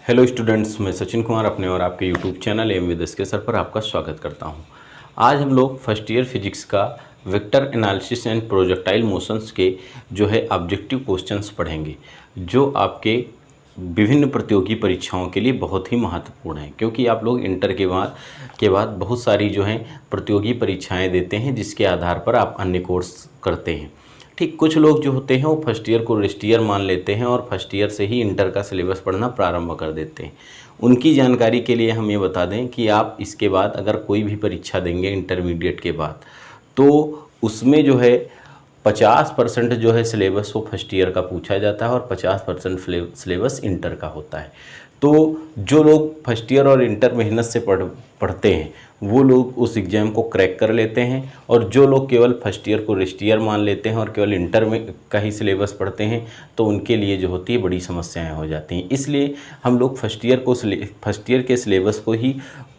Hello students, मैं सचिन कुमार अपने और आपके YouTube channel M with S K sir पर आपका स्वागत करता हूं। आज हम लोग फर्स्ट ईयर फिजिक्स का vector analysis and projectile motions के जो है ऑब्जेक्टिव क्वेश्चंस पढ़ेंगे, जो आपके विभिन्न प्रतियोगी परीक्षाओं के लिए बहुत ही महत्वपूर्ण है, क्योंकि आप लोग इंटर के बाद बहुत सारी जो है प्रतियोगी परीक्षाएँ देते हैं, जिसके आधार पर आप अन्य कोर्स करते हैं। ठीक, कुछ लोग जो होते हैं वो फर्स्ट ईयर को रेस्ट ईयर मान लेते हैं और फर्स्ट ईयर से ही इंटर का सिलेबस पढ़ना प्रारंभ कर देते हैं। उनकी जानकारी के लिए हम ये बता दें कि आप इसके बाद अगर कोई भी परीक्षा देंगे इंटरमीडिएट के बाद, तो उसमें जो है 50% जो है सिलेबस वो फर्स्ट ईयर का पूछा जाता है और 50% सिलेबस इंटर का होता है। तो जो लोग फर्स्ट ईयर और इंटर मेहनत से पढ़ते हैं वो लोग उस एग्ज़ाम को क्रैक कर लेते हैं, और जो लोग केवल फर्स्ट ईयर को रेस्ट ईयर मान लेते हैं और केवल इंटर में का ही सिलेबस पढ़ते हैं, तो उनके लिए जो होती है बड़ी समस्याएं हो जाती हैं। इसलिए हम लोग फर्स्ट ईयर के सिलेबस को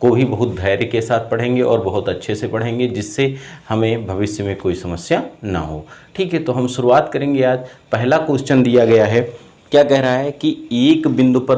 भी बहुत धैर्य के साथ पढ़ेंगे और बहुत अच्छे से पढ़ेंगे, जिससे हमें भविष्य में कोई समस्या ना हो। ठीक है, तो हम शुरुआत करेंगे। आज पहला क्वेश्चन दिया गया है, क्या कह रहा है कि एक बिंदु पर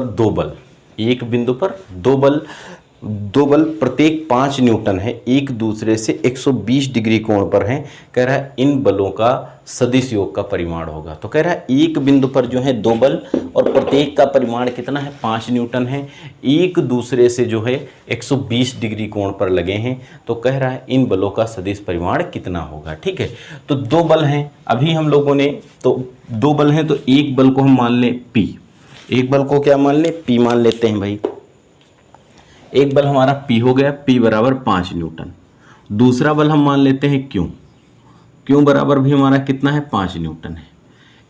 दो बल प्रत्येक 5 न्यूटन है, एक दूसरे से 120 डिग्री कोण पर हैं। कह रहा है इन बलों का सदिश योग का परिमाण होगा। तो कह रहा है एक बिंदु पर जो है 2 बल और प्रत्येक का परिमाण कितना है, 5 न्यूटन है, एक दूसरे से जो है 120 डिग्री कोण पर लगे हैं। तो कह रहा है इन बलों का सदिश परिमाण कितना होगा। ठीक है, तो 2 बल हैं अभी हम लोगों ने, तो 2 बल हैं, तो एक बल को हम मान लें P। एक बल को क्या मान लें, P मान लेते हैं भाई। एक बल हमारा P हो गया, P बराबर 5 न्यूटन। दूसरा बल हम मान लेते हैं Q बराबर भी हमारा कितना है, 5 न्यूटन है।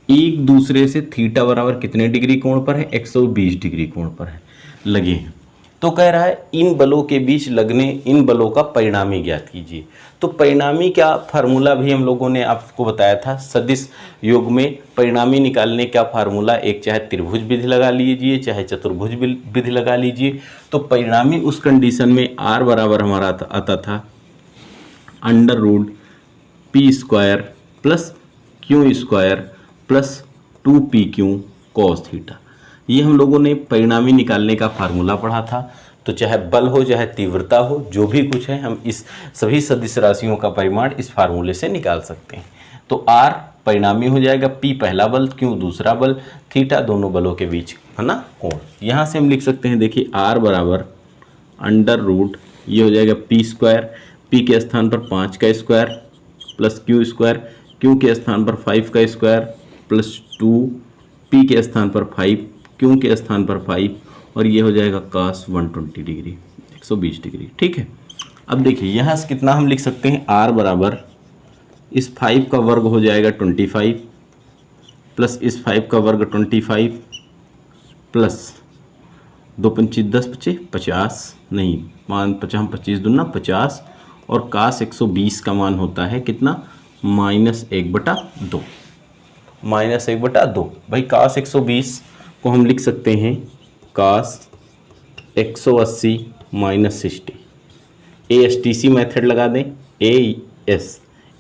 एक दूसरे से थीटा बराबर कितने डिग्री कोण पर है, 120 डिग्री कोण पर है लगे हैं। तो कह रहा है इन बलों के बीच लगने इन बलों का परिणामी ज्ञात कीजिए। तो परिणामी क्या फार्मूला भी हम लोगों ने आपको बताया था, सदिश योग में परिणामी निकालने का फार्मूला, एक चाहे त्रिभुज विधि लगा लीजिए चाहे चतुर्भुज विधि लगा लीजिए। तो परिणामी उस कंडीशन में r बराबर हमारा आता था √p² plus q² plus 2pq cos theta. ये हम लोगों ने परिणामी निकालने का फार्मूला पढ़ा था। तो चाहे बल हो चाहे तीव्रता हो, जो भी कुछ है, हम इस सभी सदिश राशियों का परिमाण इस फार्मूले से निकाल सकते हैं। तो r परिणामी हो जाएगा, p पहला बल, q दूसरा बल, थीटा दोनों बलों के बीच है ना कोण। यहाँ से हम लिख सकते हैं, देखिए r बराबर √ ये हो जाएगा p², p के स्थान पर 5 का स्क्वायर प्लस q², q के स्थान पर 5 का स्क्वायर प्लस 2, p के स्थान पर 5, q के स्थान पर 5, और ये हो जाएगा cos 120 डिग्री, 120 डिग्री। ठीक है, अब देखिए यहाँ से कितना हम लिख सकते हैं, r बराबर इस 5 का वर्ग हो जाएगा 25 प्लस इस 5 का वर्ग 25 प्लस 2 पंची 10 पचे 50, नहीं 5 5 25 दूना 50, और cos 120 का मान होता है कितना, -1/2। -1/2 भाई, cos 120 को हम लिख सकते हैं cos 180 - 60। ASTC मेथड लगा दें,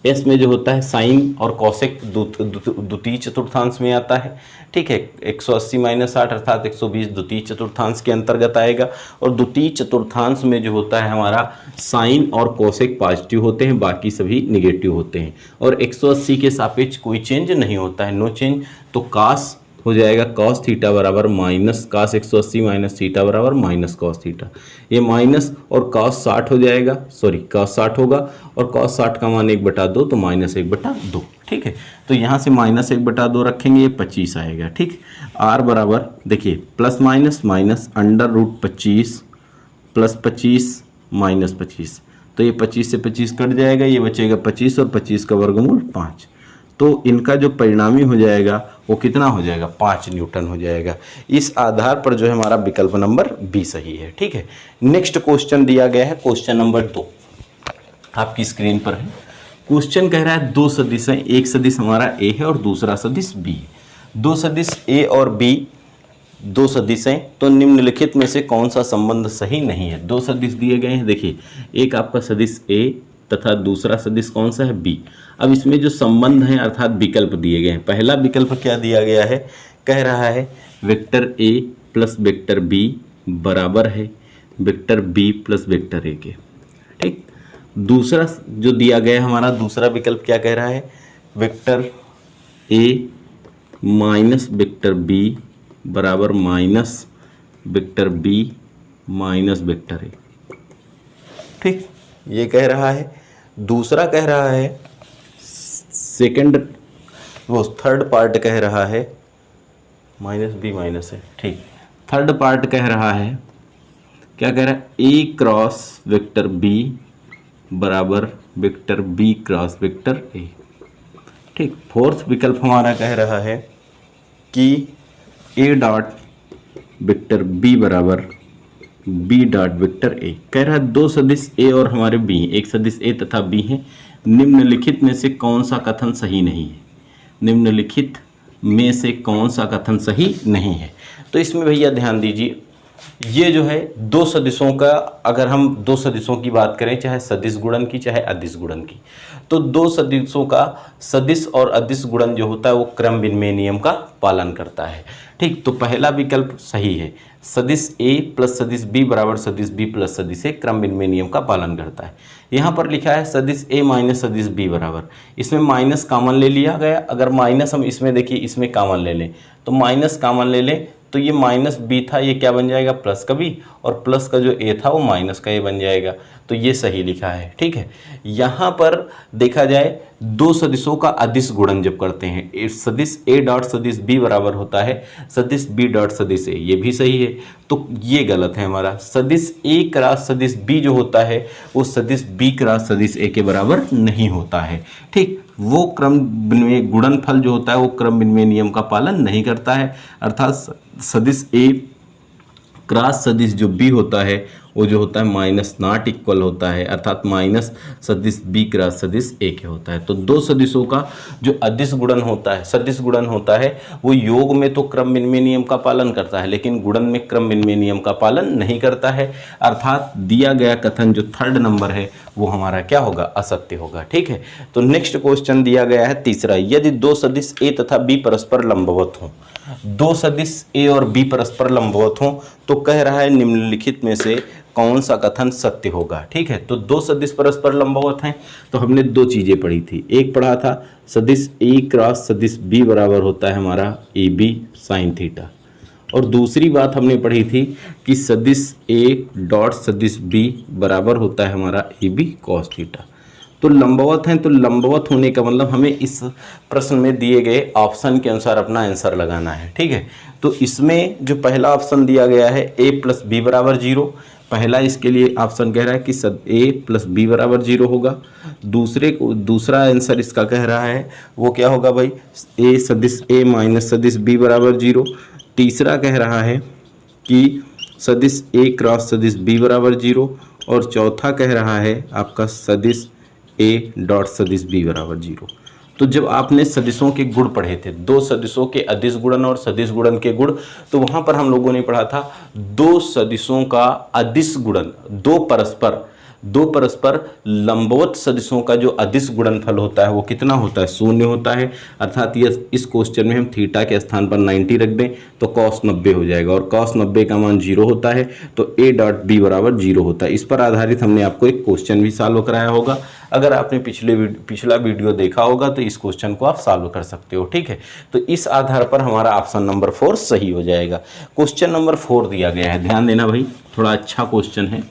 एस में जो होता है साइन और कॉसेक द्वितीय चतुर्थांश में आता है। ठीक है, 180 - 60 अर्थात 120 द्वितीय चतुर्थांश के अंतर्गत आएगा, और द्वितीय चतुर्थांश में जो होता है हमारा साइन और कॉसेक पॉजिटिव होते हैं, बाकी सभी निगेटिव होते हैं, और 180 के सापेक्ष कोई चेंज नहीं होता है, नो चेंज। तो cos हो जाएगा cos थीटा बराबर cos 180 - थीटा बराबर -cos थीटा। ये माइनस और cos 60 हो जाएगा, cos 60 होगा, और cos 60 का मान 1/2, तो -1/2। ठीक है, तो यहाँ से -1/2 रखेंगे, ये 25 आएगा। ठीक, r बराबर देखिए प्लस माइनस √25 प्लस 25 -25, तो ये 25 से 25 कट जाएगा, ये बचेगा 25, और 25 का वर्गमूल 5। तो इनका जो परिणामी हो जाएगा वो कितना हो जाएगा, 5 न्यूटन हो जाएगा। इस आधार पर जो है हमारा विकल्प नंबर बी सही है। ठीक है, नेक्स्ट क्वेश्चन दिया गया है, क्वेश्चन नंबर 2 आपकी स्क्रीन पर है। क्वेश्चन कह रहा है 2 सदिश हैं, एक सदिश हमारा ए है और दूसरा सदिश बी है। 2 सदिश ए और बी 2 सदिश हैं, तो निम्नलिखित में से कौन सा संबंध सही नहीं है। 2 सदिश दिए गए हैं, देखिए एक आपका सदिश ए तथा दूसरा सदिश कौन सा है, बी। अब इसमें जो संबंध हैं अर्थात विकल्प दिए गए हैं, पहला विकल्प क्या दिया गया है, कह रहा है vector A plus vector B बराबर है vector B plus vector A के। ठीक, दूसरा जो दिया गया है हमारा दूसरा विकल्प क्या कह रहा है, vector A minus vector B बराबर minus vector B minus vector A. ठीक, ये कह रहा है। दूसरा कह रहा है थर्ड पार्ट कह रहा है माइनस बी माइनस है। ठीक, थर्ड पार्ट कह रहा है, क्या कह रहा है, ए क्रॉस वेक्टर बी बराबर vector B cross vector A. ठीक, फोर्थ विकल्प हमारा कह रहा है कि ए डॉट वेक्टर बी बराबर बी डॉट वेक्टर ए। कह रहा है दो सदिश ए और हमारे बी, एक सदिश ए तथा बी है, निम्नलिखित में से कौन सा कथन सही नहीं है, निम्नलिखित में से कौन सा कथन सही नहीं है। तो इसमें भैया ध्यान दीजिए, ये जो है दो सदिशों का, अगर हम दो सदिशों की बात करें, चाहे सदिश गुणन की चाहे अदिश गुणन की, तो दो सदिशों का सदिश और अदिश गुणन जो होता है वो क्रम विनिमय नियम का पालन करता है। ठीक, तो पहला विकल्प सही है, सदिश ए प्लस सदिश बी बराबर सदिश बी प्लस सदिश ए क्रम विनिमय नियम का पालन करता है। यहाँ पर लिखा है सदिश ए माइनस सदिश बी बराबर, इसमें माइनस कॉमन ले लिया गया। अगर माइनस हम इसमें देखिए इसमें कॉमन ले लें तो माइनस कॉमन ले लें तो ये माइनस बी था, ये क्या बन जाएगा, प्लस का बी, और प्लस का जो ए था वो माइनस का ए बन जाएगा। तो ये सही लिखा है। ठीक है, यहाँ पर देखा जाए दो सदिशों का अदिश गुणन जब करते हैं, सदिश ए डॉट सदिश बी बराबर होता है सदिश बी डॉट सदिश ए, ये भी सही है। तो ये गलत है हमारा, सदिश ए क्रॉस सदिश बी जो होता है वो सदिश बी क्रॉस सदिश ए के बराबर नहीं होता है। ठीक, वो क्रम विनिमय गुणनफल जो होता है वो क्रम विनिमय नियम का पालन नहीं करता है, अर्थात सदिश ए क्रॉस सदिश जो बी होता है वो जो होता है माइनस नॉट इक्वल होता है, अर्थात माइनस सदिश बी क्रॉस सदिश ए के होता है। तो दो सदिशों का जो अदिश गुणन होता है, सदिश गुणन होता है, वो योग में तो क्रम विनिमय नियम का पालन करता है लेकिन गुणन में क्रम विनिमय नियम का पालन नहीं करता है, अर्थात दिया गया कथन जो थर्ड नंबर है वो हमारा क्या होगा, असत्य होगा। ठीक है, तो नेक्स्ट क्वेश्चन दिया गया है तीसरा, यदि दो सदिश ए तथा बी परस्पर लंबवत हों, दो सदिश ए और बी परस्पर लंबवत हों तो कह रहा है निम्नलिखित में से कौन सा कथन सत्य होगा। ठीक है, तो दो सदिश परस्पर लंबवत हैं तो हमने दो चीजें पढ़ी थी, एक पढ़ा था सदिश ए क्रॉस सदिश बी बराबर होता है हमारा ए बी साइन थीटा, और दूसरी बात हमने पढ़ी थी कि सदिश ए डॉट सदिश बी बराबर होता है हमारा ए बी कॉस थीटा। तो लंबवत हैं, तो लंबवत होने का मतलब हमें इस प्रश्न में दिए गए ऑप्शन के अनुसार अपना आंसर लगाना है। ठीक है, तो इसमें जो पहला ऑप्शन दिया गया है ए प्लस बी बराबर 0, पहला इसके लिए ऑप्शन कह रहा है कि ए प्लस बी बराबर 0 होगा। दूसरा आंसर इसका कह रहा है वो क्या होगा भाई, ए सदिश ए माइनस सदिश बी बराबर 0। तीसरा कह रहा है कि सदिश ए क्रॉस सदिश बी बराबर 0, और चौथा कह रहा है आपका सदिश ए डॉट सदिश बी बराबर 0। तो जब आपने सदिशों के गुण पढ़े थे, दो सदिशों के अदिश गुणन और सदिश गुणन के गुण, तो वहां पर हम लोगों ने पढ़ा था दो सदिशों का अदिश गुणन, दो परस्पर लंबवत सदिशों का जो अदिश गुणनफल होता है वो कितना होता है, 0 होता है। अर्थात ये इस क्वेश्चन में हम थीटा के स्थान पर 90 रख दें तो cos 90 हो जाएगा, और cos 90 का मान 0 होता है तो a डॉट बी बराबर 0 होता है। इस पर आधारित हमने आपको एक क्वेश्चन भी सॉल्व कराया होगा, अगर आपने पिछला वीडियो देखा होगा तो इस क्वेश्चन को आप सॉल्व कर सकते हो। ठीक है, तो इस आधार पर हमारा ऑप्शन नंबर 4 सही हो जाएगा। क्वेश्चन नंबर 4 दिया गया है, ध्यान देना भाई, थोड़ा अच्छा क्वेश्चन है।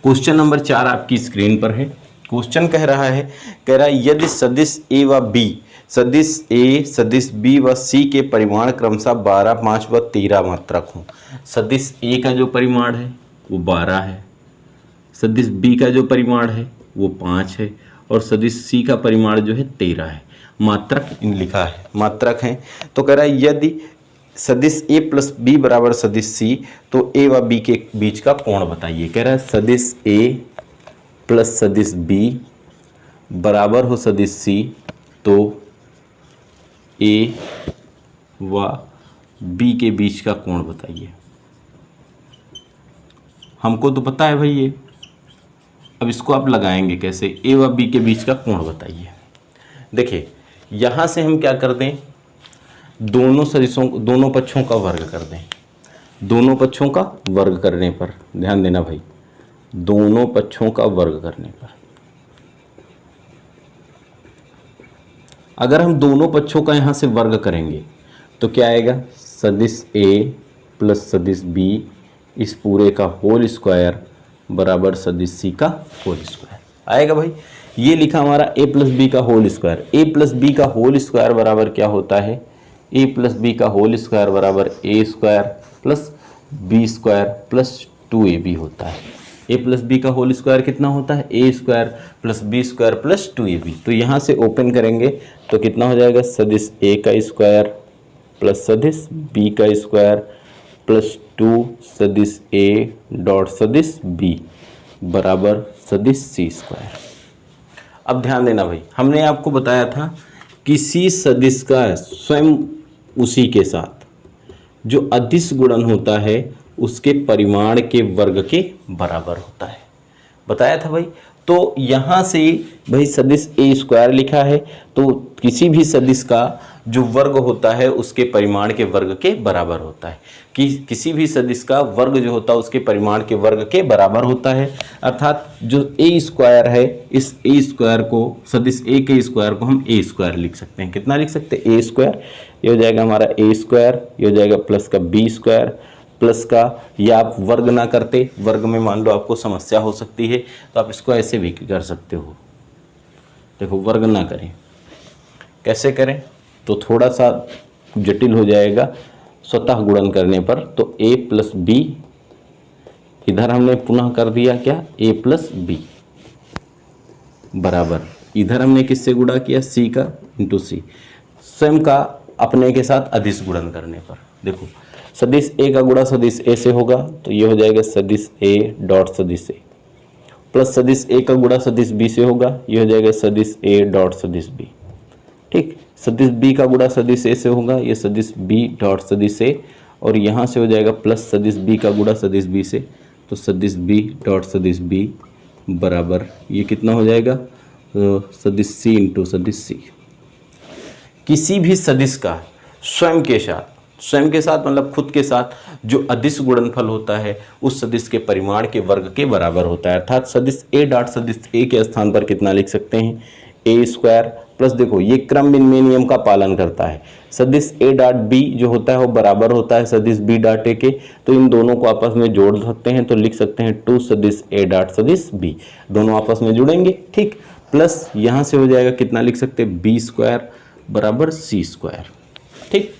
क्वेश्चन नंबर 4 आपकी स्क्रीन पर है। क्वेश्चन कह रहा है यदि सदिश ए व बी, सदिश ए सदिश बी व सी के परिमाण क्रमशः 12, 5 व 13 मात्रक हों। सदिश ए का जो परिमाण है वो 12 है, सदिश बी का जो परिमाण है वो 5 है, और सदिश सी का परिमाण जो है 13 है। मात्रक इन लिखा है, मात्रक हैं। तो कह रहा है यदि सदिश ए प्लस बी बराबर सदिश सी तो ए व बी के बीच का कोण बताइए। कह रहा है सदिश ए प्लस सदिश बी बराबर हो सदिश सी तो ए व बी के बीच का कोण बताइए। हमको तो पता है भाई ये, अब इसको आप लगाएंगे कैसे, ए व बी के बीच का कोण बताइए। देखिए यहाँ से हम क्या कर दें, दोनों सदिशों, दोनों पक्षों का वर्ग कर दें। दोनों पक्षों का वर्ग करने पर, ध्यान देना भाई, दोनों पक्षों का वर्ग करने पर, अगर हम दोनों पक्षों का यहां से वर्ग करेंगे तो क्या आएगा, सदिश ए प्लस सदिश बी इस पूरे का होल स्क्वायर बराबर सदिश सी का होल स्क्वायर आएगा भाई। ये लिखा हमारा ए प्लस बी का whole square. A plus B का होल स्क्वायर बराबर क्या होता है, ए प्लस बी का होल स्क्वायर बराबर A square plus B square plus 2ab होता है। ए प्लस बी का होल स्क्वायर कितना होता है, A square plus B square plus 2ab। तो यहाँ से ओपन करेंगे तो कितना हो जाएगा, सदिश ए का स्क्वायर प्लस सदिश बी का स्क्वायर प्लस 2 सदिश ए डॉट सदिश बी बराबर सदिश सी स्क्वायर। अब ध्यान देना भाई, हमने आपको बताया था किसी सदिश का स्वयं उसी के साथ जो अदिश गुणन होता है उसके परिमाण के वर्ग के बराबर होता है, बताया था भाई। तो यहाँ से भाई सदिश ए स्क्वायर लिखा है, तो किसी भी सदिश का जो वर्ग होता है उसके परिमाण के वर्ग के बराबर होता है, कि किसी भी सदिश का वर्ग जो होता है उसके परिमाण के वर्ग के बराबर होता है। अर्थात जो ए स्क्वायर है, इस ए स्क्वायर को, सदिश ए के स्क्वायर को हम ए स्क्वायर लिख सकते हैं। कितना लिख सकते हैं, ए स्क्वायर, ये हो जाएगा हमारा ए स्क्वायर, ये हो जाएगा प्लस का बी स्क्वायर प्लस का, या आप वर्ग ना करते, वर्ग में मान लो आपको समस्या हो सकती है तो आप इसको ऐसे भी कर सकते हो। देखो वर्ग ना करें, कैसे करें तो थोड़ा सा जटिल हो जाएगा, स्वतः गुणन करने पर। तो a प्लस बी, इधर हमने पुनः कर दिया क्या, a प्लस बी बराबर, इधर हमने किससे गुणा किया, c का इंटू सी, स्वयं का अपने के साथ अदिश गुणन करने पर। देखो सदिश a का गुणा सदिश a से होगा तो ये हो जाएगा सदिश a डॉट सदिश a प्लस सदिश a का गुणा सदिश b से होगा, ये हो जाएगा सदिश a डॉट सदिश b। ठीक, सदिश b का गुणा सदिश a से होगा, ये सदिश b डॉट सदिश a, और यहाँ से हो जाएगा प्लस सदिश b का गुणा सदिश b से, तो सदिश b डॉट सदिश b बराबर ये कितना हो जाएगा, सदिश c इंटू सदिश c। किसी भी सदिश का स्वयं के साथ, स्वयं के साथ मतलब खुद के साथ जो अदिश गुणनफल होता है उस सदिश के परिमाण के वर्ग के बराबर होता है। अर्थात सदिश a डॉट सदिश a के स्थान पर कितना लिख सकते हैं, ए स्क्वायर प्लस, देखो ये क्रम विनिमय नियम का पालन करता है, सदिश a डॉट b जो होता है वो बराबर होता है सदिश b डॉट a के, तो इन दोनों को आपस में जोड़ सकते हैं, तो लिख सकते हैं 2 सदिश a डॉट सदिश b, दोनों आपस में जुड़ेंगे। ठीक, प्लस यहाँ से हो जाएगा कितना लिख सकते हैं, b स्क्वायर बराबर c स्क्वायर। ठीक,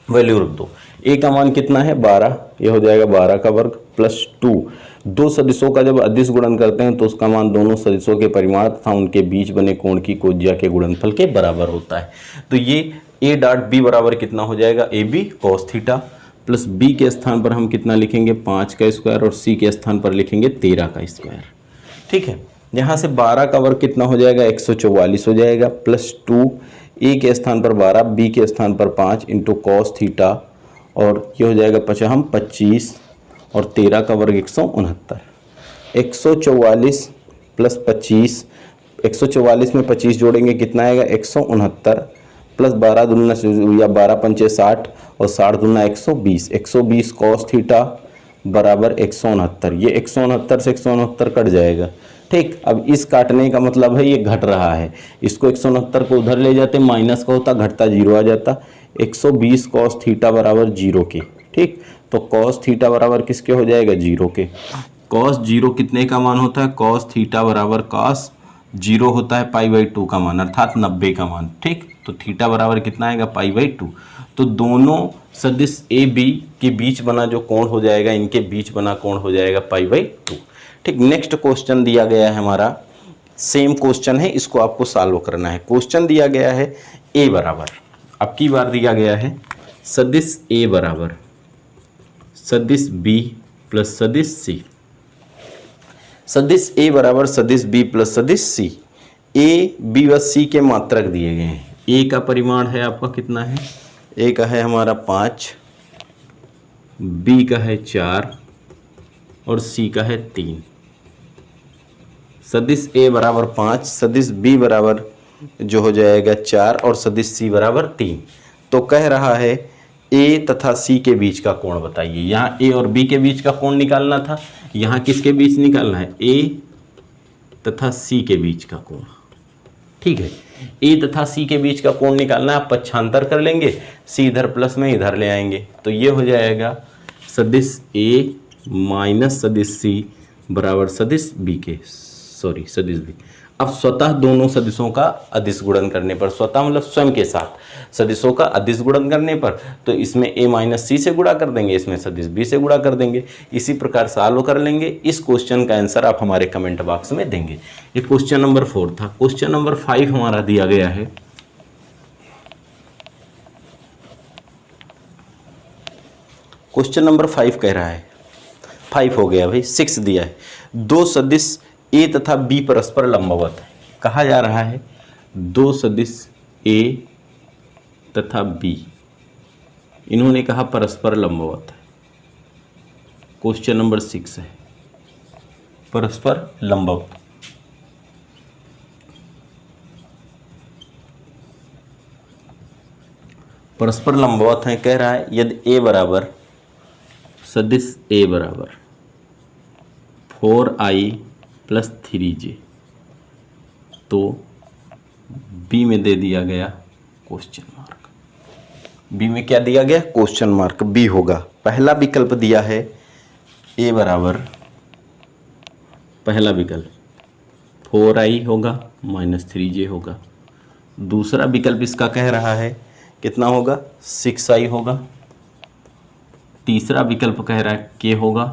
वैल्यू रख दो, a का मान कितना है 12, ये हो जाएगा 12 का वर्ग प्लस 2, दो सदिशों का जब अदिश गुणन करते हैं तो उसका मान दोनों सदिशों के परिमाण तथा उनके बीच बने कोण की कोज्या के गुणनफल के बराबर होता है। तो ये a डॉट b बराबर कितना हो जाएगा, A B cos theta, plus b के स्थान पर हम कितना लिखेंगे 5 का स्क्वायर और c के स्थान पर लिखेंगे 13 का स्क्वायर। ठीक है, यहाँ से 12 का वर्ग कितना हो जाएगा 144 हो जाएगा, प्लस 2 a के स्थान पर 12 b के स्थान पर 5 इंटू कॉस थीटा, और ये हो जाएगा 25 और 13 का वर्ग 169। 144 प्लस 25, 144 में 25 जोड़ेंगे कितना आएगा 169, प्लस 12 दूना या 12 पंचे 60 और 60 दूना 120, 120 कॉस थीटा बराबर 169। ये 169 से 169 कट जाएगा। ठीक, अब इस काटने का मतलब है ये घट रहा है, इसको 169 को उधर ले जाते, माइनस का होता, घटता 0 आ जाता, 120 कॉस थीटा बराबर 0 के। ठीक, तो कॉस थीटा बराबर किसके हो जाएगा 0 के। कॉस 0 कितने का मान होता है, कॉस थीटा बराबर कॉस 0 होता है π/2 का मान, अर्थात 90 का मान। ठीक, तो थीटा बराबर कितना आएगा π/2। तो दोनों सदिश ए बी के बीच बना जो कोण हो जाएगा, इनके बीच बना कोण हो जाएगा π/2। ठीक, नेक्स्ट क्वेश्चन दिया गया है हमारा, सेम क्वेश्चन है, इसको आपको सॉल्व करना है। क्वेश्चन दिया गया है ए बराबर, अब की बार दिया गया है सदिश ए बराबर सदिश बी प्लस सदिश सी। सदिश ए बराबर सदिश बी प्लस सदिश सी। ए बी व सी के मात्रक दिए गए हैं। ए का परिमाण है आपका कितना है, ए का है हमारा 5, बी का है 4 और सी का है 3। सदिश ए बराबर 5, सदिश बी बराबर जो हो जाएगा 4 और सदिश सी बराबर 3। तो कह रहा है ए तथा सी के बीच का कोण बताइए। यहाँ ए और बी के बीच का कोण निकालना था, यहाँ किसके बीच निकालना है, ए तथा सी के बीच का कोण। ठीक है, ए तथा सी के बीच का कोण निकालना है, आप पक्षांतर कर लेंगे, सी इधर प्लस में इधर ले आएंगे, तो ये हो जाएगा सदिश ए माइनस सदिश सी बराबर सदिश बी के, सॉरी सदिश बी। अब स्वतः दोनों सदिशों का अदिश गुणन करने पर, स्वतः मतलब स्वयं के साथ सदिशों का अदिश गुणन करने पर, तो इसमें a माइनस सी से गुणा कर देंगे, इसमें सदिश b से गुणा कर देंगे। इसी प्रकार सॉल्व कर लेंगे। इस क्वेश्चन का आंसर आप हमारे कमेंट बॉक्स में देंगे। ये क्वेश्चन नंबर 4 था। क्वेश्चन नंबर 5 हमारा दिया गया है। क्वेश्चन नंबर 5 कह रहा है, 5 हो गया भाई, 6 दिया है, दो सदिश ए तथा बी परस्पर लंबवत है। कहा जा रहा है दो सदिश ए तथा बी, इन्होंने कहा परस्पर लंबवत है। क्वेश्चन नंबर 6 है, परस्पर लंबवत। परस्पर लंबवत है, कह रहा है यदि ए बराबर सदिश ए बराबर 4i प्लस 3j, तो बी में दे दिया गया क्वेश्चन मार्क। बी में क्या दिया गया, क्वेश्चन मार्क, बी होगा। पहला विकल्प दिया है ए बराबर, पहला विकल्प 4i होगा माइनस 3j होगा। दूसरा विकल्प इसका कह रहा है कितना होगा, 6i होगा। तीसरा विकल्प कह रहा है k होगा,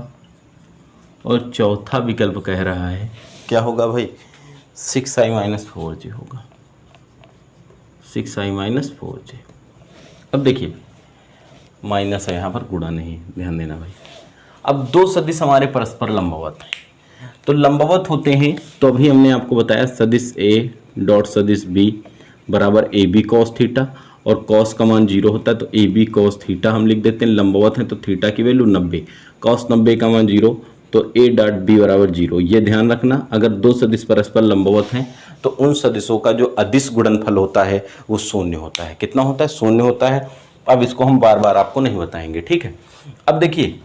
और चौथा विकल्प कह रहा है क्या होगा भाई, 6i माइनस 4j होगा, 6i माइनस 4j। अब देखिए माइनस है यहाँ पर, गुणा नहीं, ध्यान देना भाई। अब दो सदिश हमारे परस्पर लंबवत हैं, तो लंबवत होते हैं तो अभी हमने आपको बताया सदिश ए डॉट सदिश बी बराबर ए बी कॉस थीटा, और कॉस का मान 0 होता है तो ए बी कॉस थीटा हम लिख देते हैं। लंबवत हैं तो थीटा की वैल्यू 90, कॉस 90 का मान 0, तो ए डॉट बी बराबर 0। ये ध्यान रखना, अगर दो सदिश परस्पर लंबवत हैं तो उन सदिशों का जो अदिश गुणनफल होता है वो शून्य होता है। कितना होता है, शून्य होता है। अब इसको हम बार बार आपको नहीं बताएंगे, ठीक है। अब देखिए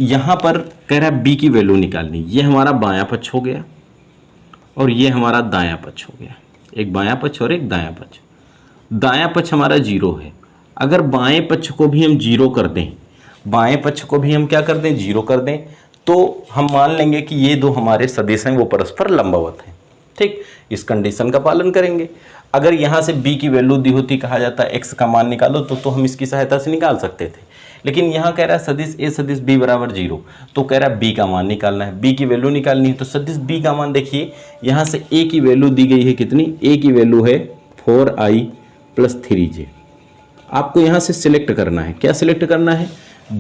यहाँ पर कह रहा है बी की वैल्यू निकालनी, ये हमारा बायां पक्ष हो गया और ये हमारा दायां पक्ष हो गया, एक बायां पक्ष और एक दायां पक्ष। दायां पक्ष हमारा 0 है, अगर बाएं पक्ष को भी हम 0 कर दें, बाएं पक्ष को भी हम क्या कर दें, 0 कर दें, तो हम मान लेंगे कि ये दो हमारे सदिश हैं वो परस्पर लंबवत हैं। ठीक, इस कंडीशन का पालन करेंगे। अगर यहाँ से b की वैल्यू दी होती, कहा जाता है x का मान निकालो, तो हम इसकी सहायता से निकाल सकते थे, लेकिन यहाँ कह रहा है सदिश a सदिश b बराबर 0, तो कह रहा है b का मान निकालना है, b की वैल्यू निकालनी है। तो सदिश b का मान देखिए, यहाँ से a की वैल्यू दी गई है कितनी, a की वैल्यू है 4i प्लस 3j। आपको यहाँ से सिलेक्ट करना है, क्या सिलेक्ट करना है,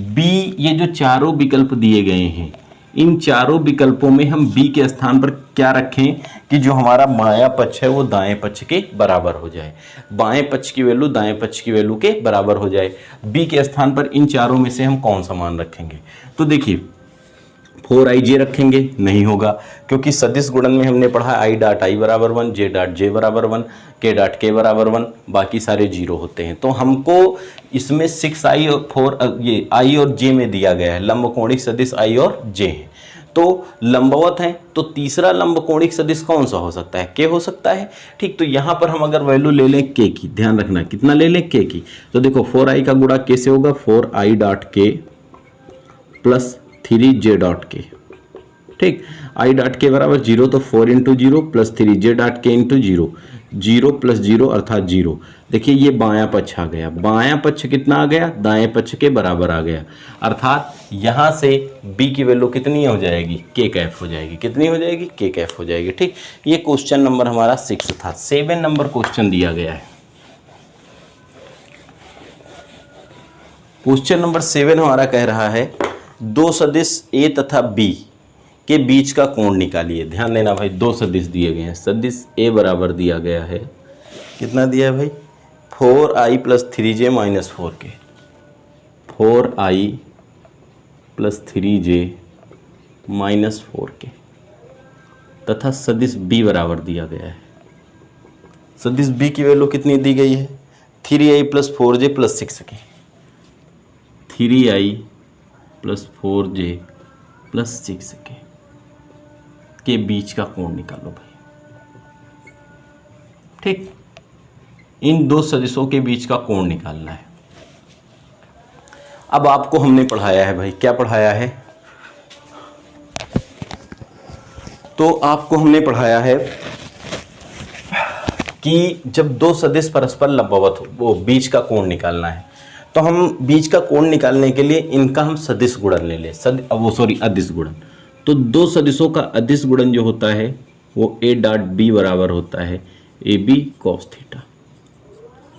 b। ये जो चारों विकल्प दिए गए हैं, इन चारों विकल्पों में हम b के स्थान पर क्या रखें कि जो हमारा बायां पक्ष है वो दाएं पक्ष के बराबर हो जाए, बाएं पक्ष की वैल्यू दाएं पक्ष की वैल्यू के बराबर हो जाए। b के स्थान पर इन चारों में से हम कौन सा मान रखेंगे, तो देखिए 4ij रखेंगे, नहीं होगा, क्योंकि सदिश गुणन में हमने पढ़ा i डॉट i बराबर 1, j डॉट j बराबर 1, k डॉट k बराबर 1, बाकी सारे 0 होते हैं। तो हमको इसमें 6i और 4 ये i और j में दिया गया है, लंबकोणिक सदिश i और j है, तो लंबवत हैं, तो तीसरा लंबकोणिक सदिश कौन सा हो सकता है, k हो सकता है। ठीक, तो यहाँ पर हम अगर वैल्यू ले लें k की, ध्यान रखना कितना ले लें, k की, तो देखो 4i का गुणा k से होगा, 4i dot k plus 3j dot के। ठीक, i डॉट के बराबर 0, तो 4 इंटू 0 प्लस 3j डॉट के इंटू 0, 0 प्लस 0 अर्थात 0। देखिए ये बायां पक्ष आ गया, बायां पक्ष कितना आ गया, दाएं पक्ष के बराबर आ गया, अर्थात यहाँ से b की वैल्यू कितनी हो जाएगी, k कैफ हो जाएगी, कितनी हो जाएगी, k कैफ हो जाएगी। ठीक, ये क्वेश्चन नंबर हमारा 6 था। 7 नंबर क्वेश्चन दिया गया है। क्वेश्चन नंबर 7 हमारा कह रहा है दो सदिश a तथा b के बीच का कोण निकालिए। ध्यान देना भाई, दो सदिश दिए गए हैं, सदिश a बराबर दिया गया है, कितना दिया है भाई, 4i plus 3j minus 4k, 4i plus 3j minus 4k, तथा सदिश b बराबर दिया गया है। सदिश b की वैल्यू कितनी दी गई है, 3i plus 4j plus 6k, 3i plus 4j plus 6k के बीच का कोण निकालो भाई। ठीक, इन दो सदिशों के बीच का कोण निकालना है। अब आपको हमने पढ़ाया है भाई, क्या पढ़ाया है? तो आपको हमने पढ़ाया है कि जब दो सदिश परस्पर लंबवत हो, वो बीच का कोण निकालना है। तो हम बीच का कोण निकालने के लिए इनका हम सदिश गुणन ले लें, अदिश गुणन। तो दो सदिशों का अदिश गुणन जो होता है वो a डॉट b बराबर होता है ab cos थीटा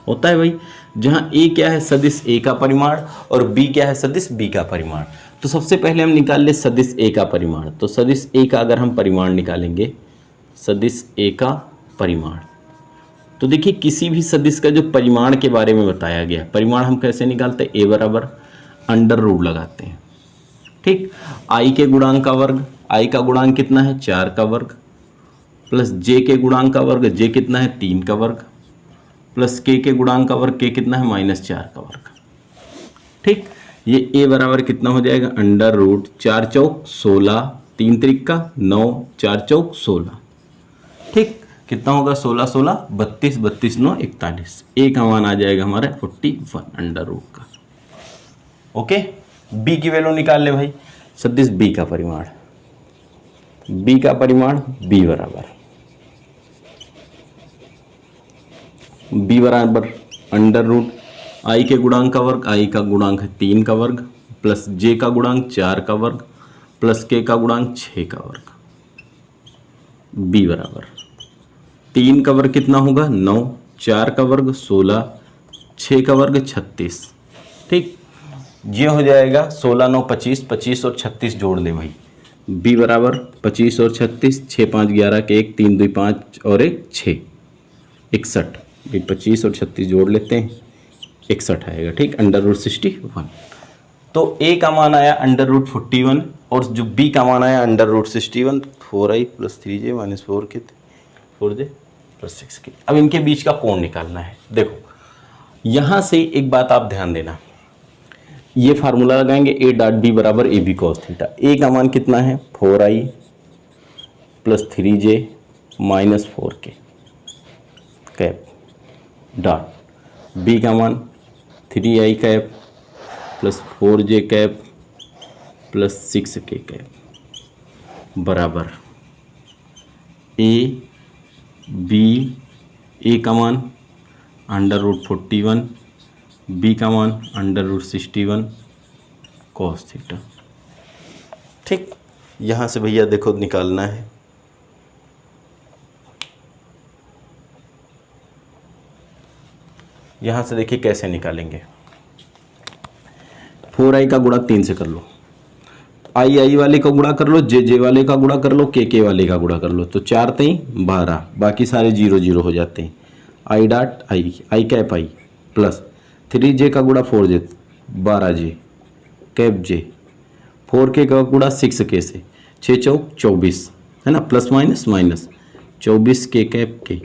होता है भाई। जहां a क्या है? सदिश a का परिमाण, और b क्या है? सदिश b का परिमाण। तो सबसे पहले हम निकाल ले सदिश a का परिमाण। तो सदिश a का अगर हम परिमाण निकालेंगे, सदिश a का परिमाण, तो देखिए किसी भी सदिश का जो परिमाण के बारे में बताया गया, परिमाण हम कैसे निकालते हैं? a बराबर अंडर रूट लगाते हैं। ठीक, i के गुणांक का वर्ग, i का गुणांक कितना है? 4 का वर्ग, प्लस j के गुणांक का वर्ग, j कितना है? 3 का वर्ग, प्लस k के गुणांक का वर्ग, k कितना है? -4 का वर्ग। ठीक, ये a बराबर कितना हो जाएगा? अंडर रूट 4 चौक 16, 3 त्रिका 9, 4 चौक 16। ठीक, कितना होगा? 16 16 32, 32 9 41। a का मान आ जाएगा हमारा 41 अंडर रूट का। ओके, b की वैल्यू निकाल ले भाई। सदिश b का परिमाण, b का परिमाण b बराबर अंडर रूट i के गुणांक का वर्ग, i का गुणांक है 3 का वर्ग, प्लस j का गुणांक 4 का वर्ग, प्लस k का गुणांक 6 का वर्ग। b बराबर 3 का वर्ग कितना होगा? 9, 4 का वर्ग 16, 6 का वर्ग 36। ठीक, ये हो जाएगा 16 9 25, 25 और 36 जोड़ ले भाई। b बराबर 25 और 36, 6 5 11 के 1 3 2 5 और 1 6, 61। ये 25 और 36 जोड़ लेते हैं, 61 आएगा। ठीक, अंडर रूट 61। तो a का मान आया अंडर रूट 41 और जो b का मान आया under root 61। 4i plus 3j minus 4j plus 6k। अब इनके बीच का कोण निकालना है। देखो यहाँ से एक बात आप ध्यान देना, ये फार्मूला लगाएंगे a डॉट b बराबर ab cos थीटा। a का मान कितना है? 4i plus 3j minus 4k cap dot b का मान 3i cap plus 4j cap plus 6k cap बराबर a का मान अंडर रूट 41, b का मान अंडर रूट 61 cos थीटा। ठीक, यहाँ से भैया देखो निकालना है। यहाँ से देखिए कैसे निकालेंगे। 4i का गुणा 3 से कर लो, i वाले का गुणा कर लो, j वाले का गुणा कर लो, k वाले का गुणा कर लो। तो 4 3 12, बाकी सारे 0 0 हो जाते हैं। i dot i cap i plus 3j का गुणा 4j 12j cap j, 4k का गुणा 6k से 6 चौक 24 है ना, plus minus minus 24k cap k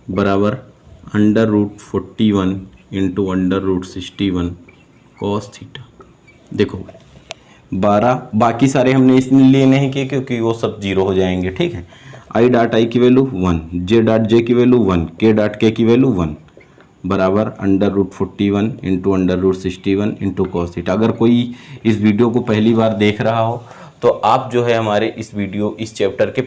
बराबर under root 41 into under root 61 cos theta. देखो 12, बाकी सारे हमने इसलिए लेने हैं कि क्योंकि वो सब 0 हो जाएंगे। ठीक है, i डॉट i की वैल्यू 1, j डॉट j की वैल्यू 1, k डॉट k की वैल्यू 1 बराबर under root 41 into under root 61 into cos theta. अगर कोई इस वीडियो को पहली बार देख रहा हो तो आप जो है हमारे इस चैप्टर के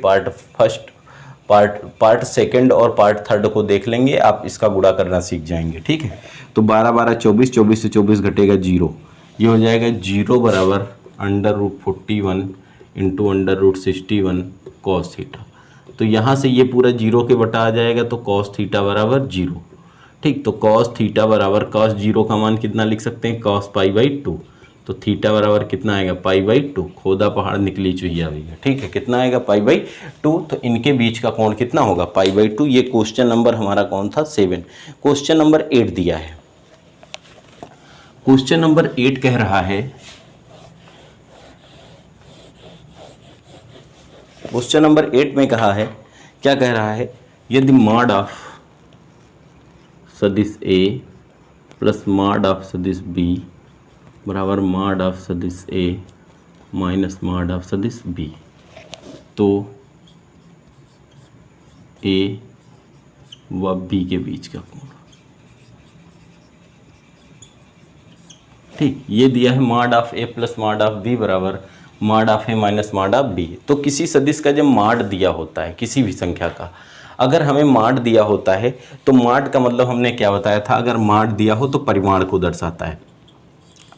पार्ट सेकंड और पार्ट थर्ड को देख लेंगे, आप इसका गुणा करना सीख जाएंगे। ठीक है, तो 12 12 24, 24 से 24 घटेगा 0, ये हो जाएगा 0 बराबर under root 41 into under root 61 cos theta. तो यहाँ से ये पूरा 0 के बटा आ जाएगा, तो कॉस थीटा बराबर 0। ठीक, तो कॉस थीटा बराबर कॉस 0 का मान कितना लिख सकते हैं? Cos pi by 2। तो थीटा बराबर कितना आएगा? Pi by 2। खोदा पहाड़ निकली चुहिया भैया। ठीक है, कितना आएगा? Pi by 2। तो इनके बीच का कोण कितना होगा? Pi by 2। ये क्वेश्चन नंबर हमारा कौन था? 7। क्वेश्चन नंबर 8 दिया है। क्वेश्चन नंबर 8 कह रहा है, क्वेश्चन नंबर 8 में कहा है, क्या कह रहा है? यदि मॉड ऑफ सदिश ए प्लस मॉड ऑफ सदिश बी बराबर मॉड ऑफ सदिश ए माइनस मॉड ऑफ सदिश बी। तो ए व बी के बीच का कोण, ठीक, ये दिया है mod of A plus mod of B बराबर mod of A minus mod of B. तो किसी सदिश का जब मॉड दिया होता है किसी भी संख्या का, अगर हमें मॉड दिया होता है तो मॉड का मतलब हमने क्या बताया था, अगर मॉड दिया हो तो परिमाण को दर्शाता है।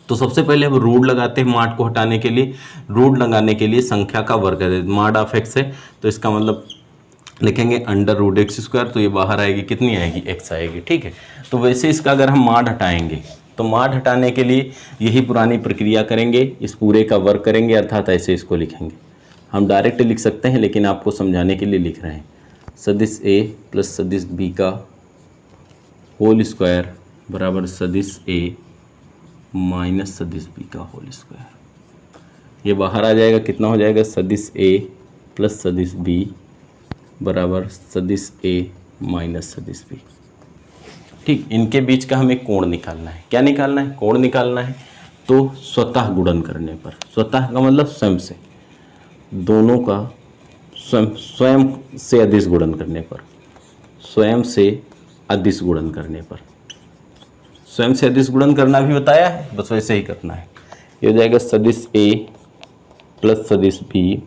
तो सबसे पहले हम रूट लगाते हैं मॉड को हटाने के लिए। रूट लगाने के लिए संख्या का वर्ग है, मॉड ऑफ एक्स है तो इसका मतलब लिखेंगे अंडर रूट एक्स स्क्वायर, तो ये बाहर आएगी, कितनी आएगी, एक्स आएगी, ठीक है। तो वैसे इसका अगर हम मॉड हटाएंगे तो मॉड हटाने के लिए यही पुरानी प्रक्रिया करेंगे, इस पूरे का वर्ग करेंगे, अर्थात ऐसे इसको लिखेंगे। हम डायरेक्ट लिख सकते हैं लेकिन आपको समझाने के लिए लिख रहे हैं। सदिश ए प्लस सदिश बी का होल स्क्वायर बराबर सदिश ए माइनस सदिश बी का होल स्क्वायर। ये बाहर आ जाएगा, कितना हो जाएगा, सदिश ए प्लस सदिश बी बराबर सदिश ए माइनस सदिश बी, ठीक। इनके बीच का हमें कोण निकालना है। क्या निकालना है, कोण निकालना है। तो स्वतः गुणन करने पर, स्वतः का मतलब स्वयं से, दोनों का स्वयं से अदिश गुणन करने पर, स्वयं से अदिश गुणन करने पर, स्वयं से अदिश गुणन करना भी बताया है, बस वैसे ही करना है। ये हो जाएगा सदिश ए प्लस सदिश बी,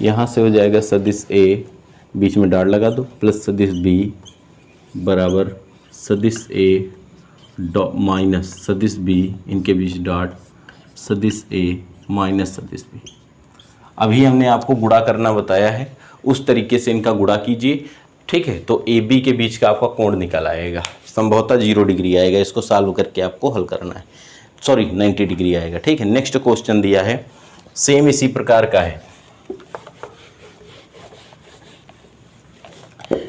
यहाँ से हो जाएगा सदिश ए, बीच में डॉट लगा दो, प्लस सदिश बी बराबर सदिश ए डॉट माइनस सदिश बी, इनके बीच डॉट, सदिश ए माइनस सदिश बी। अभी हमने आपको गुणा करना बताया है, उस तरीके से इनका गुणा कीजिए, ठीक है। तो ए बी के बीच का आपका कोण निकल आएगा, संभवतः 0 डिग्री आएगा। इसको सॉल्व करके आपको हल करना है, सॉरी 90 डिग्री आएगा, ठीक है। नेक्स्ट क्वेश्चन दिया है, सेम इसी प्रकार का है।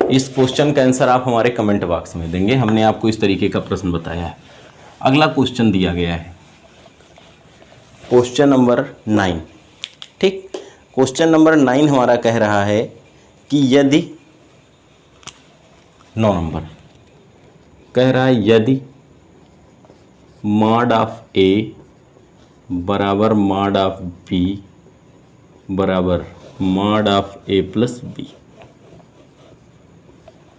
इस क्वेश्चन का आंसर आप हमारे कमेंट बॉक्स में देंगे, हमने आपको इस तरीके का प्रश्न बताया है। अगला क्वेश्चन दिया गया है, क्वेश्चन नंबर 9, ठीक। क्वेश्चन नंबर 9 हमारा कह रहा है कि यदि 9 नंबर कह रहा है, यदि मॉड ऑफ ए बराबर मॉड ऑफ बी बराबर mod of A plus B,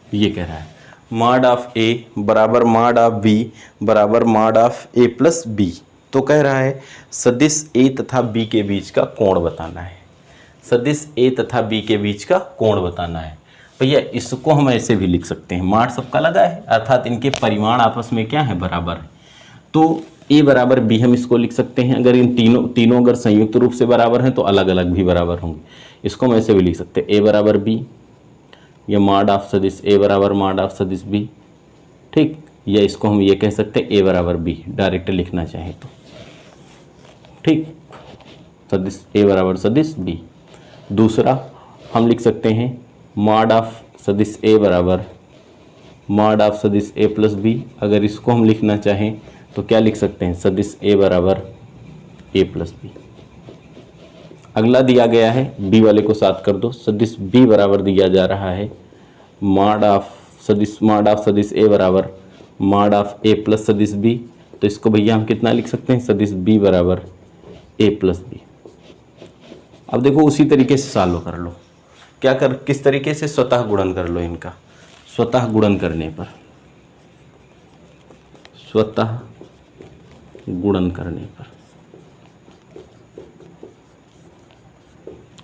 ये कह रहा है मॉड ऑफ ए बराबर मॉड ऑफ बी बराबर mod of A plus B. तो कह रहा है सदिश ए तथा बी के बीच का कोण बताना है, सदिश ए तथा बी के बीच का कोण बताना है। भैया इसको हम ऐसे भी लिख सकते हैं, मॉड सबका लगा है, अर्थात इनके परिमाण आपस में क्या है, बराबर है। तो ए बराबर बी हम इसको लिख सकते हैं। अगर इन तीनों अगर संयुक्त रूप से बराबर हैं तो अलग अलग भी बराबर होंगे, इसको हम ऐसे भी लिख सकते हैं, ए बराबर बी, ये मॉड ऑफ सदिश ए बराबर मॉड ऑफ सदिश बी, ठीक। या इसको हम ये कह सकते हैं ए बराबर बी, डायरेक्ट लिखना चाहे तो, ठीक, सदिश ए बराबर सदिश बी। दूसरा हम लिख सकते हैं मॉड ऑफ सदिश ए बराबर मॉड ऑफ सदिश ए प्लस बी। अगर इसको हम लिखना चाहें तो क्या लिख सकते हैं, सदिश ए बराबर ए प्लस बी। अगला दिया गया है, बी वाले को साथ कर दो, सदिश बी बराबर दिया जा रहा है मॉड ऑफ सदिश ए बराबर मॉड ऑफ ए प्लस सदिश बी। तो इसको भैया हम कितना लिख सकते हैं, सदिश बी बराबर ए प्लस बी। अब देखो उसी तरीके से सॉल्व कर लो, किस तरीके से, स्वतः गुणन कर लो इनका। स्वतः गुणन करने पर, स्वतः गुणन करने पर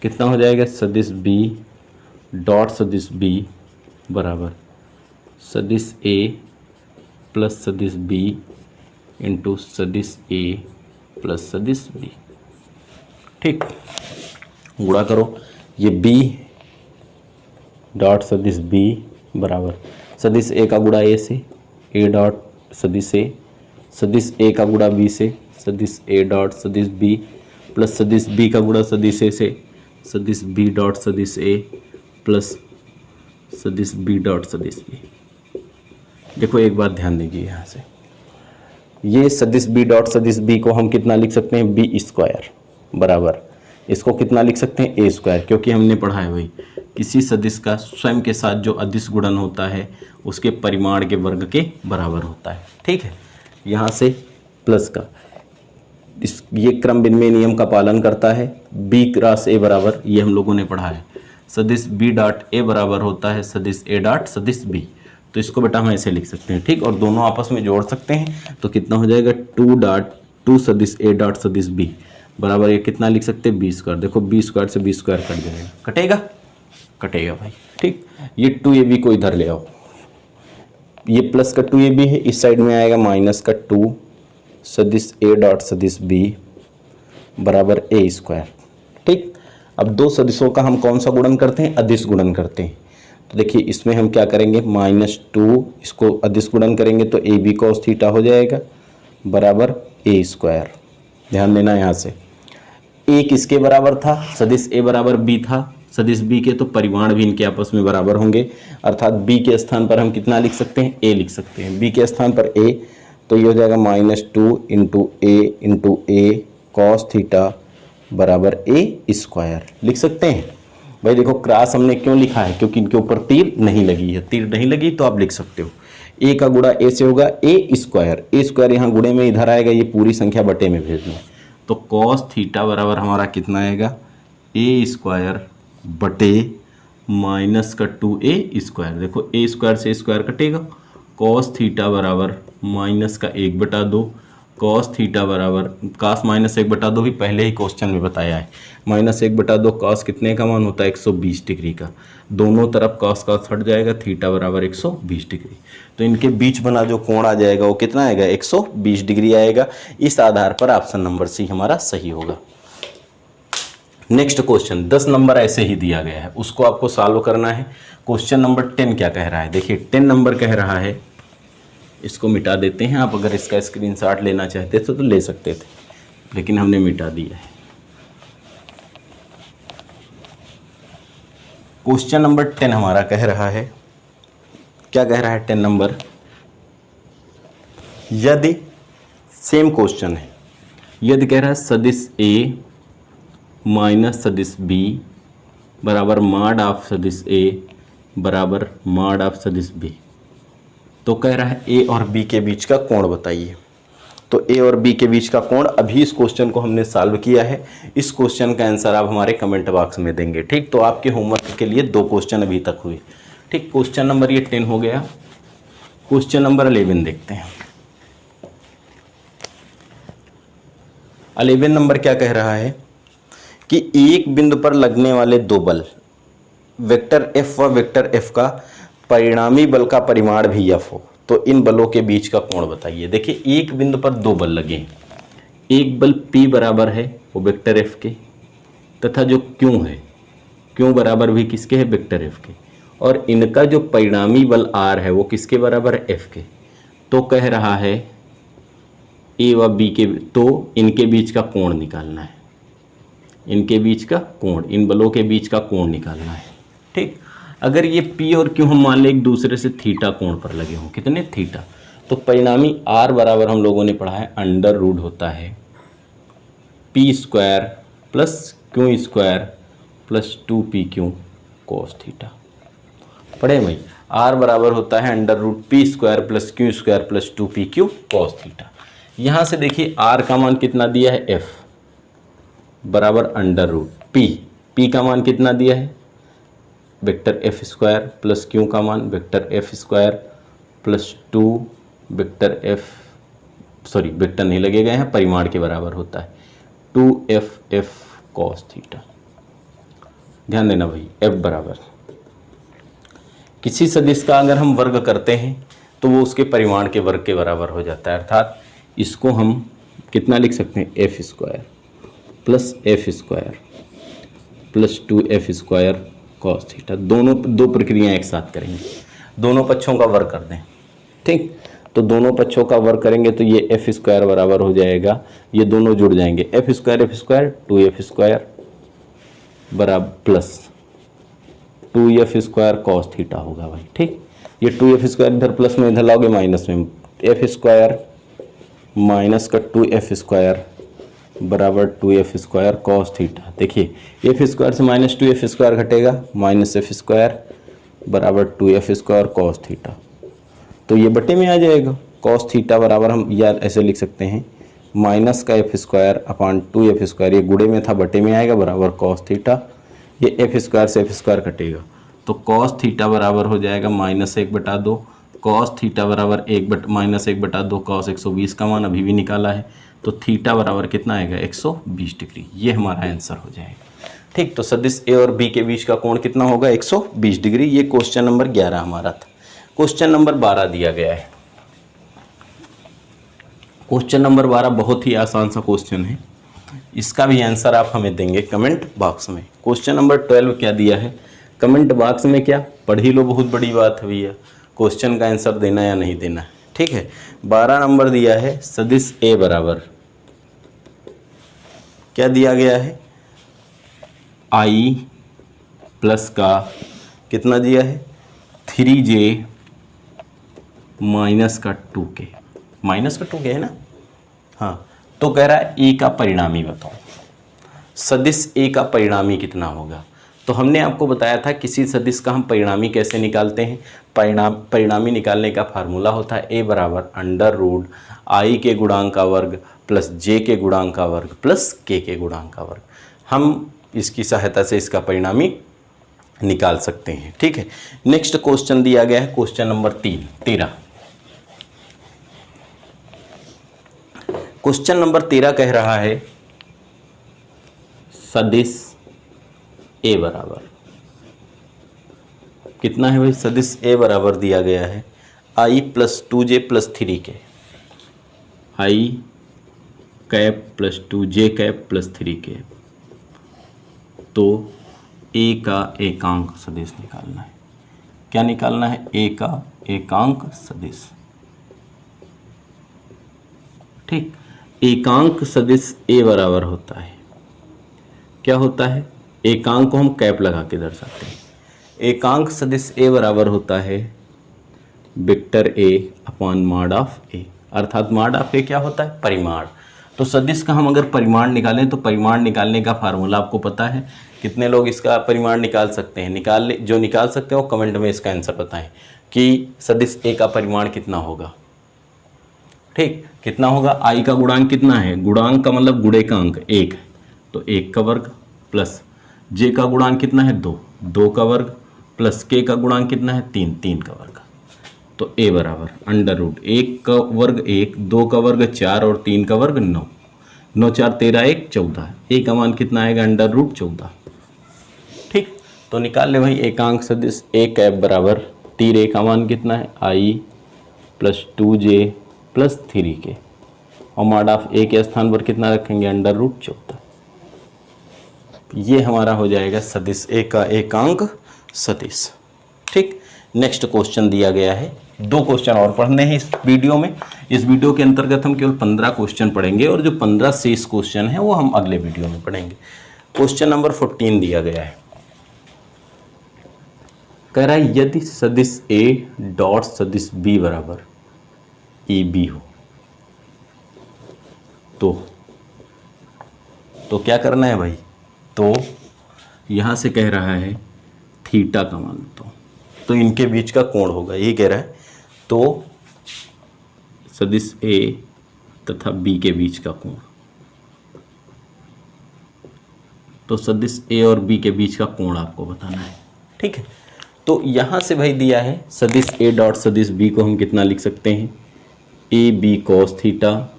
कितना हो जाएगा, सदिश बी डॉट सदिश बी बराबर सदिश ए प्लस सदिश बी इंटू सदिश ए प्लस सदिश बी, ठीक। गुणा करो, ये बी डॉट सदिश बी बराबर सदिश ए का गुणा ए से, ए डॉट सदिश ए, सदिश ए का गुणा बी से, सदिश ए डॉट सदिश बी प्लस सदिश बी का गुणा सदिश ए से, सदिश बी डॉट सदिश ए प्लस सदिश बी डॉट सदिश बी। देखो एक बात ध्यान दीजिए, यहाँ से ये सदिश बी डॉट सदिश बी को हम कितना लिख सकते हैं, बी स्क्वायर बराबर, इसको कितना लिख सकते हैं, ए स्क्वायर, क्योंकि हमने पढ़ा है वही किसी सदिश का स्वयं के साथ जो अदिश गुणन होता है उसके परिमाण के वर्ग के बराबर होता है। ठीक है, यहाँ से प्लस का ये क्रम विनिमय नियम का पालन करता है। बी क्रॉस ए बराबर, ये हम लोगों ने पढ़ा है, सदिश बी डॉट ए बराबर होता है सदिश ए डॉट सदिश बी। तो इसको बेटा हम ऐसे लिख सकते हैं। ठीक, और दोनों आपस में जोड़ सकते हैं तो कितना हो जाएगा, टू सदिश ए डॉट सदिश बी बराबर ये कितना लिख सकते हैं, बी स्क्वायर। देखो बी स्क्वायर से बी स्क्वायर कट जाएगा, कटेगा कटेगा भाई। ठीक, ये 2ab को इधर ले आओ, ये प्लस का 2ab है, इस साइड में आएगा माइनस का 2 सदिश ए डॉट सदिश बी बराबर ए स्क्वायर। ठीक, अब दो सदिशों का हम कौन सा गुणन करते हैं, अदिश गुणन करते हैं। तो देखिए इसमें हम क्या करेंगे, -2 इसको अदिश गुणन करेंगे तो ए बी कॉस थीटा हो जाएगा बराबर ए स्क्वायर। ध्यान देना यहाँ से, ए किसके बराबर था, सदिश ए बराबर बी था, सदिश बी के तो परिमाण भी इनके आपस में बराबर होंगे, अर्थात बी के स्थान पर हम कितना लिख सकते हैं, ए लिख सकते हैं। बी के स्थान पर ए, तो ये हो जाएगा -2 इंटू ए कॉस थीटा बराबर ए स्क्वायर लिख सकते हैं। भाई देखो क्रॉस हमने क्यों लिखा है, क्योंकि इनके ऊपर तीर नहीं लगी है, तीर नहीं लगी तो आप लिख सकते हो ए का गुणा ए से होगा ए स्क्वायर यहाँ गुणे में इधर आएगा, ये पूरी संख्या बटे में भेजना है, तो कॉस थीटा बराबर हमारा कितना आएगा, ए स्क्वायर बटे माइनस का 2a स्क्वायर। देखो ए स्क्वायर से स्क्वायर कटेगा, कॉस थीटा बराबर माइनस का 1/2 कॉस थीटा बराबर कॉस -1/2 भी पहले ही क्वेश्चन में बताया है, -1/2 कॉस कितने का मान होता है, 120 डिग्री का। दोनों तरफ कॉस कॉस हट जाएगा, थीटा बराबर 120 डिग्री। तो इनके बीच बना जो कोण आ जाएगा वो कितना आएगा, 120 डिग्री आएगा। इस आधार पर ऑप्शन नंबर सी हमारा सही होगा। नेक्स्ट क्वेश्चन 10 नंबर ऐसे ही दिया गया है, उसको आपको सॉल्व करना है। क्वेश्चन नंबर 10 क्या कह रहा है, देखिए 10 नंबर कह रहा है, इसको मिटा देते हैं। आप अगर इसका स्क्रीनशॉट लेना चाहते थे तो ले सकते थे, लेकिन हमने मिटा दिया है। क्वेश्चन नंबर 10 हमारा कह रहा है, क्या कह रहा है 10 नंबर, यदि सेम क्वेश्चन है, यदि कह रहा है सदिश ए माइनस सदिश बी बराबर मॉड ऑफ सदिश ए बराबर मॉड ऑफ सदिश बी, तो कह रहा है ए और बी के बीच का कोण बताइए। तो ए और बी के बीच का कोण, अभी इस क्वेश्चन को हमने सॉल्व किया है, इस क्वेश्चन का आंसर आप हमारे कमेंट बॉक्स में देंगे। ठीक, तो आपके होमवर्क के लिए 2 क्वेश्चन अभी तक हुए। ठीक, क्वेश्चन नंबर ये 10 हो गया। क्वेश्चन नंबर 11 देखते हैं। 11 नंबर क्या कह रहा है कि एक बिंदु पर लगने वाले 2 बल, वेक्टर एफ व वेक्टर एफ का परिणामी बल का परिमाण भी एफ हो, तो इन बलों के बीच का कोण बताइए। देखिए एक बिंदु पर 2 बल लगे हैं, एक बल P बराबर है वो वेक्टर एफ के, तथा जो Q है, Q बराबर भी किसके है, वेक्टर एफ के, और इनका जो परिणामी बल R है वो किसके बराबर है, F के। तो कह रहा है A व B के, तो इनके बीच का कोण निकालना है, इनके बीच का कोण, इन बलों के बीच का कोण निकालना है। ठीक, अगर ये P और Q हम मान लें एक दूसरे से थीटा कोण पर लगे हों, कितने थीटा, तो परिणामी R बराबर हम लोगों ने पढ़ा है √ होता है P square plus Q square plus 2PQ cos theta. पढ़े भाई, R बराबर होता है √P square plus Q square plus 2PQ cos theta. यहाँ से देखिए R का मान कितना दिया है, F बराबर √P, P का मान कितना दिया है, vector F square plus Q का मान vector F square plus 2 vector F, sorry vector नहीं लगे गए हैं, परिमाण के बराबर होता है 2FF cos थीटा। ध्यान देना भाई, F बराबर किसी सदिश का अगर हम वर्ग करते हैं तो वो उसके परिमाण के वर्ग के बराबर हो जाता है, अर्थात इसको हम कितना लिख सकते हैं, F square plus F square plus 2F square cos theta. दो प्रक्रियाएं एक साथ करेंगे, दोनों पक्षों का वर्ग कर दें। ठीक, तो दोनों पक्षों का वर्ग करेंगे तो ये एफ स्क्वायर बराबर हो जाएगा, ये दोनों जुड़ जाएंगे, एफ स्क्वायर 2F स्क्वायर बराबर plus 2F square cos theta होगा भाई। ठीक, ये 2F स्क्वायर इधर प्लस में, इधर लाओगे माइनस में, एफ स्क्वायर माइनस का 2F स्क्वायर बराबर 2f² कॉस थीटा। देखिए f² से -2f² घटेगा, -f² बराबर 2f² कॉस थीटा। तो ये बटे में आ जाएगा। कॉस थीटा बराबर हम या ऐसे लिख सकते हैं माइनस का f² अपान 2f², ये गुणे में था बटे में आएगा, बराबर कॉस थीटा। ये f² से f² कटेगा तो कॉस थीटा बराबर हो जाएगा -1/2। कॉस थीटा बराबर -1/2 कॉस 120 का मान अभी भी निकाला है, तो थीटा बराबर कितना आएगा 120 डिग्री। ये हमारा आंसर हो जाएगा। ठीक, तो सदिश ए और बी के बीच का कोण कितना होगा 120 डिग्री। ये क्वेश्चन नंबर 11 हमारा था। क्वेश्चन नंबर 12 दिया गया है। क्वेश्चन नंबर 12 बहुत ही आसान सा क्वेश्चन है, इसका भी आंसर आप हमें देंगे कमेंट बॉक्स में। क्वेश्चन नंबर 12 क्या दिया है कमेंट बॉक्स में, क्या पढ़ ही लो, बहुत बड़ी बात है भैया, क्वेश्चन का आंसर देना या नहीं देना है। ठीक है, 12 नंबर दिया है सदिश ए बराबर, क्या दिया गया है i प्लस का कितना दिया है 3j माइनस का 2k, माइनस का 2k है ना, हाँ। तो कह रहा है ए का परिणामी बताओ, सदिश ए का परिणामी कितना होगा। तो हमने आपको बताया था किसी सदिश का हम परिणामी कैसे निकालते हैं। परिणामी निकालने का फार्मूला होता है ए बराबर √i के गुणांक का वर्ग प्लस j के गुणांक का वर्ग प्लस k के गुणांक का वर्ग। हम इसकी सहायता से इसका परिणामी निकाल सकते हैं। ठीक है, नेक्स्ट क्वेश्चन दिया गया है क्वेश्चन नंबर 13। क्वेश्चन नंबर 13 कह रहा है सदिश ए बराबर कितना है भाई, सदिश ए बराबर दिया गया है i plus 2j plus 3k, i cap plus 2j cap plus 3k। तो ए का एकांक सदिश निकालना है। क्या निकालना है, ए का एकांक सदिश। ठीक, एकांक सदिश ए बराबर होता है, क्या होता है, एकांक को हम कैप लगा के दर्शाते हैं। एकांक सदिश ए बराबर होता है vector A upon mod of A, अर्थात मॉड ऑफ ए क्या होता है, परिमाण। तो सदिश का हम अगर परिमाण निकालें तो परिमाण निकालने का फार्मूला आपको पता है। कितने लोग इसका परिमाण निकाल सकते हैं, जो निकाल सकते हैं वो कमेंट में इसका आंसर बताएं कि सदिश ए का परिमाण कितना होगा। ठीक, कितना होगा, आई का गुणांक कितना है, गुणांक का मतलब गुणे का अंक 1 है, तो 1 का वर्ग प्लस जे का गुणांक कितना है 2 का वर्ग प्लस के का गुणांक कितना है 3 का वर्ग। तो ए बराबर √1 का वर्ग 1, 2 का वर्ग 4 और 3 का वर्ग 9, 9 4 13 1 14, ए का मान कितना आएगा √14। ठीक, तो निकाल ले भाई एकांक सदिश ए कैप बराबर 3 का मान कितना है i plus 2j plus 3k और मॉड ऑफ ए के स्थान पर कितना रखेंगे √14। ये हमारा हो जाएगा सदिश ए का एकांक सदिश। ठीक, नेक्स्ट क्वेश्चन दिया गया है, 2 क्वेश्चन और पढ़ने हैं इस वीडियो में। इस वीडियो के अंतर्गत हम केवल 15 क्वेश्चन पढ़ेंगे और जो 15 शेष क्वेश्चन हैं वो हम अगले वीडियो में पढ़ेंगे। क्वेश्चन नंबर 14 दिया गया है, कह रहा है यदि सदिश ए डॉट सदिश बी बराबर ए बी हो तो क्या करना है भाई, तो यहाँ से कह रहा है थीटा का मान तो इनके बीच का कोण होगा, ये कह रहा है। तो सदिश ए तथा बी के बीच का कोण, तो सदिश ए और बी के बीच का कोण आपको बताना है। ठीक है, तो यहाँ से भाई दिया है सदिश ए डॉट सदिश बी को हम कितना लिख सकते हैं, ए बी कॉस थीटा,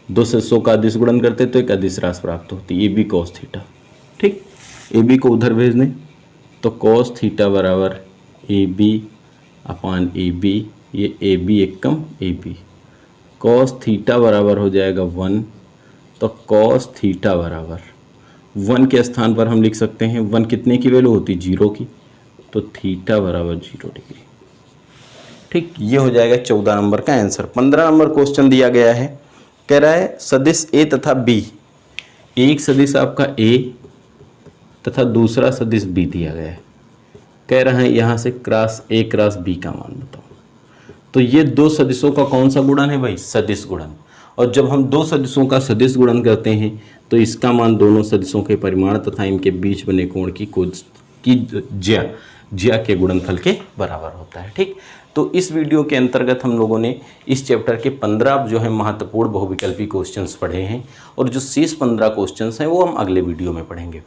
2 से 100 का अदिश गुणन करते तो एक अदिश राशि प्राप्त होती है ए बी कॉस थीटा। ठीक, ए बी को उधर भेज दें तो कॉस थीटा बराबर A B upon A B, ये A B Ekam A B, cos theta बराबर हो जाएगा 1, तो कॉस थीटा बराबर 1 के स्थान पर हम लिख सकते हैं 1 कितने की वैल्यू होती है 0 की, तो थीटा बराबर 0 डिग्री। ठीक, ये हो जाएगा 14 नंबर का आंसर। 15 नंबर क्वेश्चन दिया गया है, कह रहा है सदिश ए तथा बी, एक सदिश आपका ए तथा दूसरा सदिश बी दिया गया है, कह रहा है यहाँ से क्रॉस ए क्रॉस बी का मान बताओ। तो ये 2 सदिशों का कौन सा गुणन है भाई, सदिश गुणन। और जब हम दो सदिशों का सदिश गुणन करते हैं तो इसका मान दोनों सदिशों के परिमाण तथा इनके बीच बने कोण की ज्या के गुणनफल के बराबर होता है। ठीक, तो इस वीडियो के अंतर्गत हम लोगों ने इस चैप्टर के 15 जो है महत्वपूर्ण बहुविकल्पी क्वेश्चंस पढ़े हैं और जो शेष 15 क्वेश्चंस हैं वो हम अगले वीडियो में पढ़ेंगे।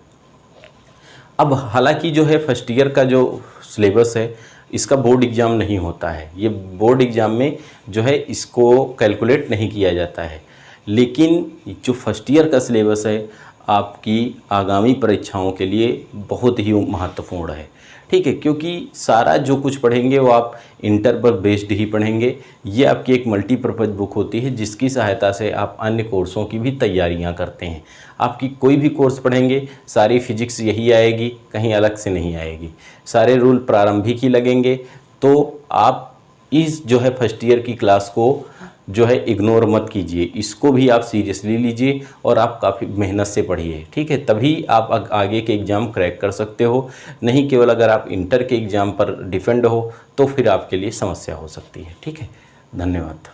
अब हालांकि जो है फर्स्ट ईयर का जो सिलेबस है इसका बोर्ड एग्ज़ाम नहीं होता है, ये बोर्ड एग्ज़ाम में जो है इसको कैलकुलेट नहीं किया जाता है, लेकिन जो फर्स्ट ईयर का सिलेबस है आपकी आगामी परीक्षाओं के लिए बहुत ही महत्वपूर्ण है। ठीक है, क्योंकि सारा जो कुछ पढ़ेंगे वो आप इंटर पर बेस्ड ही पढ़ेंगे। ये आपकी एक मल्टीपर्पज़ बुक होती है जिसकी सहायता से आप अन्य कोर्सों की भी तैयारियां करते हैं। आपकी कोई भी कोर्स पढ़ेंगे सारी फिजिक्स यही आएगी, कहीं अलग से नहीं आएगी, सारे रूल प्रारंभिक ही लगेंगे। तो आप इस जो है फर्स्ट ईयर की क्लास को जो है इग्नोर मत कीजिए, इसको भी आप सीरियसली लीजिए और आप काफ़ी मेहनत से पढ़िए। ठीक है, तभी आप आगे के एग्ज़ाम क्रैक कर सकते हो, नहीं केवल अगर आप इंटर के एग्ज़ाम पर डिपेंड हो तो फिर आपके लिए समस्या हो सकती है। ठीक है, धन्यवाद।